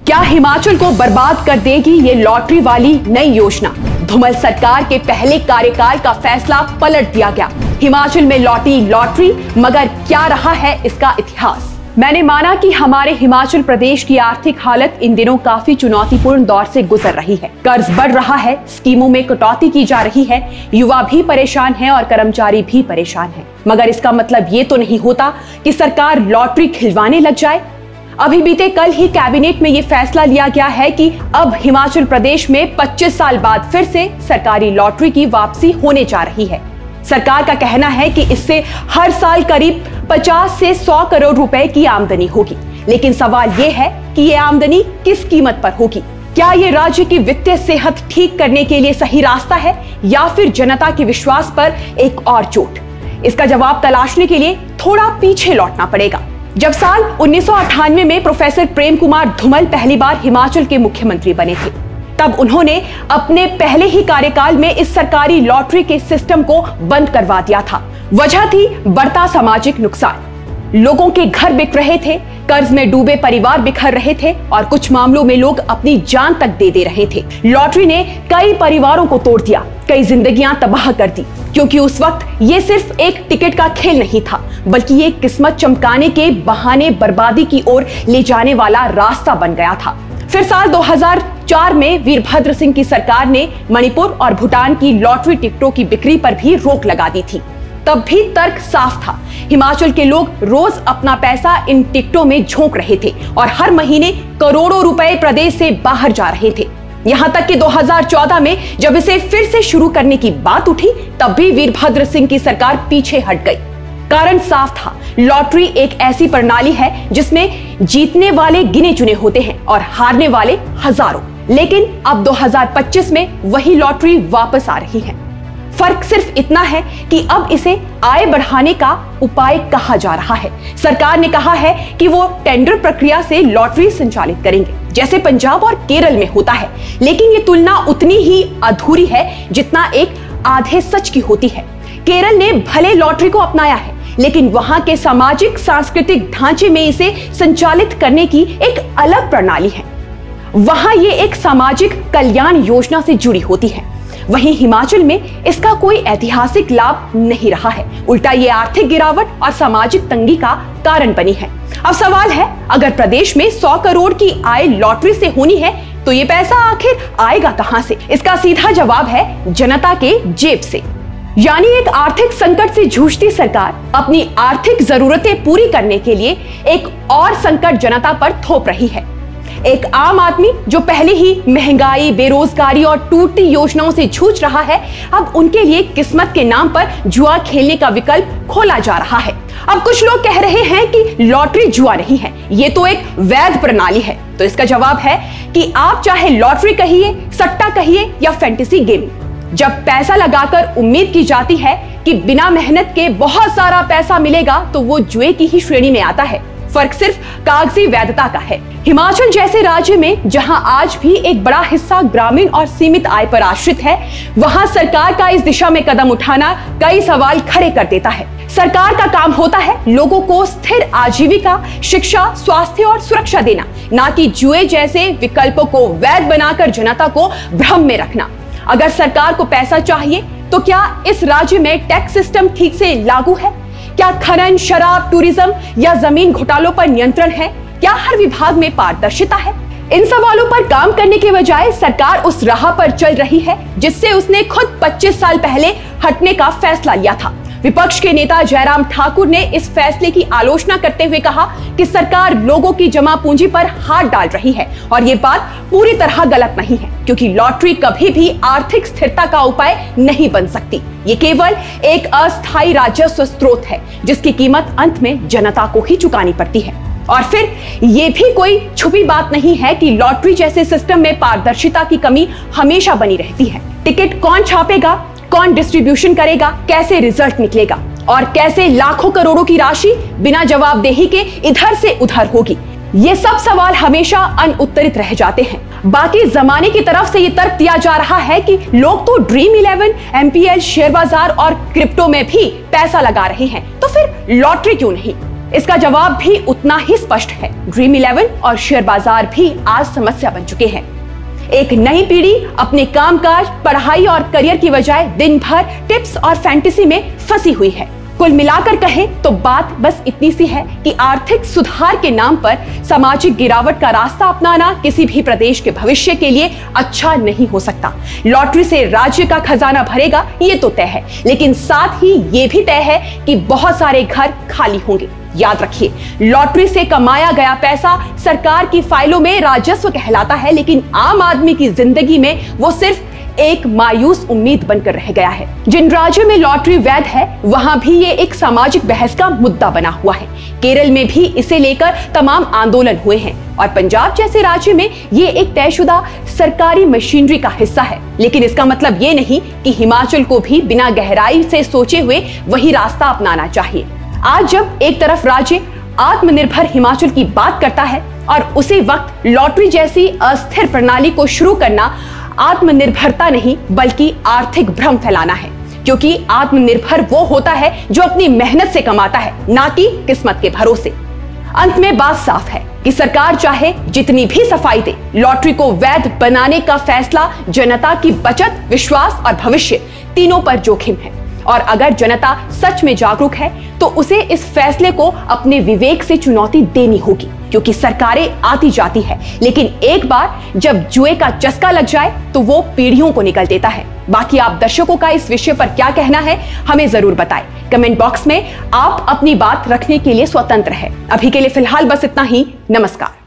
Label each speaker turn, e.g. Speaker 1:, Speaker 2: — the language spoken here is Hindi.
Speaker 1: क्या हिमाचल को बर्बाद कर देगी ये लॉटरी वाली नई योजना? धूमल सरकार के पहले कार्यकाल का फैसला पलट दिया गया। हिमाचल में लौटी लॉटरी, मगर क्या रहा है इसका इतिहास? मैंने माना कि हमारे हिमाचल प्रदेश की आर्थिक हालत इन दिनों काफी चुनौतीपूर्ण दौर से गुजर रही है। कर्ज बढ़ रहा है, स्कीमों में कटौती की जा रही है, युवा भी परेशान है और कर्मचारी भी परेशान है। मगर इसका मतलब ये तो नहीं होता कि सरकार लॉटरी खिलवाने लग जाए। अभी बीते कल ही कैबिनेट में ये फैसला लिया गया है कि अब हिमाचल प्रदेश में 25 साल बाद फिर से सरकारी लॉटरी की वापसी होने जा रही है। सरकार का कहना है कि इससे हर साल करीब 50 से 100 करोड़ रुपए की आमदनी होगी। लेकिन सवाल ये है कि ये आमदनी किस कीमत पर होगी? क्या ये राज्य की वित्तीय सेहत ठीक करने के लिए सही रास्ता है या फिर जनता के विश्वास पर एक और चोट? इसका जवाब तलाशने के लिए थोड़ा पीछे लौटना पड़ेगा। जब साल 1998 में प्रोफेसर प्रेम कुमार धूमल पहली बार हिमाचल के मुख्यमंत्री बने थे, तब उन्होंने अपने पहले ही कार्यकाल में इस सरकारी लॉटरी के सिस्टम को बंद करवा दिया था। वजह थी बढ़ता सामाजिक नुकसान। लोगों के घर बिक रहे थे, कर्ज में डूबे परिवार बिखर रहे थे और कुछ मामलों में लोग अपनी जान तक दे रहे थे। लॉटरी ने कई परिवारों को तोड़ दिया, कई जिंदगियां तबाह कर दी, क्योंकि उस वक्त ये सिर्फ एक टिकट का खेल नहीं था, बल्कि ये किस्मत चमकाने के बहाने बर्बादी की ओर ले जाने वाला रास्ता बन गया था। फिर साल 2004 में वीरभद्र सिंह की सरकार ने मणिपुर और भूटान की लॉटरी टिकटों की बिक्री पर भी रोक लगा दी थी। तब भी तर्क साफ था, हिमाचल के लोग रोज अपना पैसा इन टिकटों में झोंक रहे थे और हर महीने करोड़ों रुपए प्रदेश से बाहर जा रहे थे। यहां तक कि 2014 में जब इसे फिर से शुरू करने की बात उठी, तब भी वीरभद्र सिंह की सरकार पीछे हट गई। कारण साफ था, लॉटरी एक ऐसी प्रणाली है जिसमें जीतने वाले गिने चुने होते हैं और हारने वाले हजारों। लेकिन अब 2025 में वही लॉटरी वापस आ रही है। फर्क सिर्फ इतना है कि अब इसे आय बढ़ाने का उपाय कहा जा रहा है। सरकार ने कहा है कि वो टेंडर प्रक्रिया से लॉटरी संचालित करेंगे, जैसे पंजाब और केरल में होता है। लेकिन ये तुलना उतनी ही अधूरी है जितना एक आधे सच की होती है। केरल ने भले लॉटरी को अपनाया है, लेकिन वहां के सामाजिक सांस्कृतिक ढांचे में इसे संचालित करने की एक अलग प्रणाली है। वहां ये एक सामाजिक कल्याण योजना से जुड़ी होती है। वहीं हिमाचल में इसका कोई ऐतिहासिक लाभ नहीं रहा है, उल्टा ये आर्थिक गिरावट और सामाजिक तंगी का कारण बनी है। अब सवाल है, अगर प्रदेश में 100 करोड़ की आय लॉटरी से होनी है, तो ये पैसा आखिर आएगा कहां से? इसका सीधा जवाब है जनता के जेब से। यानी एक आर्थिक संकट से जूझती सरकार अपनी आर्थिक जरूरतें पूरी करने के लिए एक और संकट जनता पर थोप रही है। एक आम आदमी जो पहले ही महंगाई, बेरोजगारी और टूटती योजनाओं से जूझ रहा है, अब उनके लिए किस्मत के नाम पर जुआ खेलने का विकल्प खोला जा रहा है। अब कुछ लोग कह रहे हैं कि लॉटरी जुआ नहीं है, ये तो एक वैध प्रणाली है। तो इसका जवाब है कि आप चाहे लॉटरी कहिए, सट्टा कहिए या फैंटेसी गेम, जब पैसा लगाकर उम्मीद की जाती है कि बिना मेहनत के बहुत सारा पैसा मिलेगा, तो वो जुए की ही श्रेणी में आता है। फर्क सिर्फ कागजी वैधता का है। हिमाचल जैसे राज्य में जहां आज भी एक बड़ा हिस्सा ग्रामीण और सीमित आय पर आश्रित है, वहां सरकार का इस दिशा में कदम उठाना कई सवाल खड़े कर देता है। सरकार का काम होता है लोगों को स्थिर आजीविका, शिक्षा, स्वास्थ्य और सुरक्षा देना, ना कि जुए जैसे विकल्पों को वैध बनाकर जनता को भ्रम में रखना। अगर सरकार को पैसा चाहिए तो क्या इस राज्य में टैक्स सिस्टम ठीक से लागू है? क्या खनन, शराब, टूरिज्म या जमीन घोटालों पर नियंत्रण है? क्या हर विभाग में पारदर्शिता है? इन सवालों पर काम करने के बजाय सरकार उस राह पर चल रही है जिससे उसने खुद 25 साल पहले हटने का फैसला लिया था। विपक्ष के नेता जयराम ठाकुर ने इस फैसले की आलोचना करते हुए कहा कि सरकार लोगों की जमा पूंजी पर हाथ डाल रही है और ये बात पूरी तरह गलत नहीं है, क्योंकि लॉटरी कभी भी आर्थिक स्थिरता का उपाय नहीं बन सकती। ये केवल एक अस्थायी राजस्व स्रोत है जिसकी कीमत अंत में जनता को ही चुकानी पड़ती है। और फिर ये भी कोई छुपी बात नहीं है कि लॉटरी जैसे सिस्टम में पारदर्शिता की कमी हमेशा बनी रहती है। टिकट कौन छापेगा, कौन डिस्ट्रीब्यूशन करेगा, कैसे रिजल्ट निकलेगा और कैसे लाखों करोड़ों की राशि बिना जवाबदेही के इधर से उधर होगी, ये सब सवाल हमेशा अनउत्तरित रह जाते हैं। बाकी जमाने की तरफ से ये तर्क दिया जा रहा है कि लोग तो ड्रीम 11, MPL, शेयर बाजार और क्रिप्टो में भी पैसा लगा रहे हैं, तो फिर लॉटरी क्यों नहीं? इसका जवाब भी उतना ही स्पष्ट है। ड्रीम 11 और शेयर बाजार भी आज समस्या बन चुके हैं। एक नई पीढ़ी अपने कामकाज, पढ़ाई और करियर की बजाय दिन भर टिप्स और फैंटेसी में फंसी हुई है। कुल मिलाकर कहें तो बात बस इतनी सी है कि आर्थिक सुधार के नाम पर सामाजिक गिरावट का रास्ता अपनाना किसी भी प्रदेश के भविष्य के लिए अच्छा नहीं हो सकता। लॉटरी से राज्य का खजाना भरेगा ये तो तय है, लेकिन साथ ही ये भी तय है कि बहुत सारे घर खाली होंगे। याद रखिए, लॉटरी से कमाया गया पैसा सरकार की फाइलों में राजस्व कहलाता है, लेकिन आम आदमी की जिंदगी में वो सिर्फ एक मायूस उम्मीद बनकर रह गया है। जिन राज्यों में लॉटरी वैध है वहां भी ये एक सामाजिक बहस का मुद्दा बना हुआ है। केरल में भी इसे लेकर तमाम आंदोलन हुए हैं और पंजाब जैसे राज्य में ये एक तयशुदा सरकारी मशीनरी का हिस्सा है। लेकिन इसका मतलब ये नहीं कि हिमाचल को भी बिना गहराई से सोचे हुए वही रास्ता अपनाना चाहिए। आज जब एक तरफ राज्य आत्मनिर्भर हिमाचल की बात करता है और उसी वक्त लॉटरी जैसी अस्थिर प्रणाली को शुरू करना आत्मनिर्भरता नहीं बल्कि आर्थिक भ्रम फैलाना है, क्योंकि आत्मनिर्भर वो होता है जो अपनी मेहनत से कमाता है, ना कि किस्मत के भरोसे। अंत में बात साफ है कि सरकार चाहे जितनी भी सफाई दे, लॉटरी को वैध बनाने का फैसला जनता की बचत, विश्वास और भविष्य तीनों पर जोखिम है। और अगर जनता सच में जागरूक है तो उसे इस फैसले को अपने विवेक से चुनौती देनी होगी, क्योंकि सरकारें आती जाती है, लेकिन एक बार जब जुए का चस्का लग जाए तो वो पीढ़ियों को निकल देता है। बाकी आप दर्शकों का इस विषय पर क्या कहना है हमें जरूर बताएं। कमेंट बॉक्स में आप अपनी बात रखने के लिए स्वतंत्र है। अभी के लिए फिलहाल बस इतना ही। नमस्कार।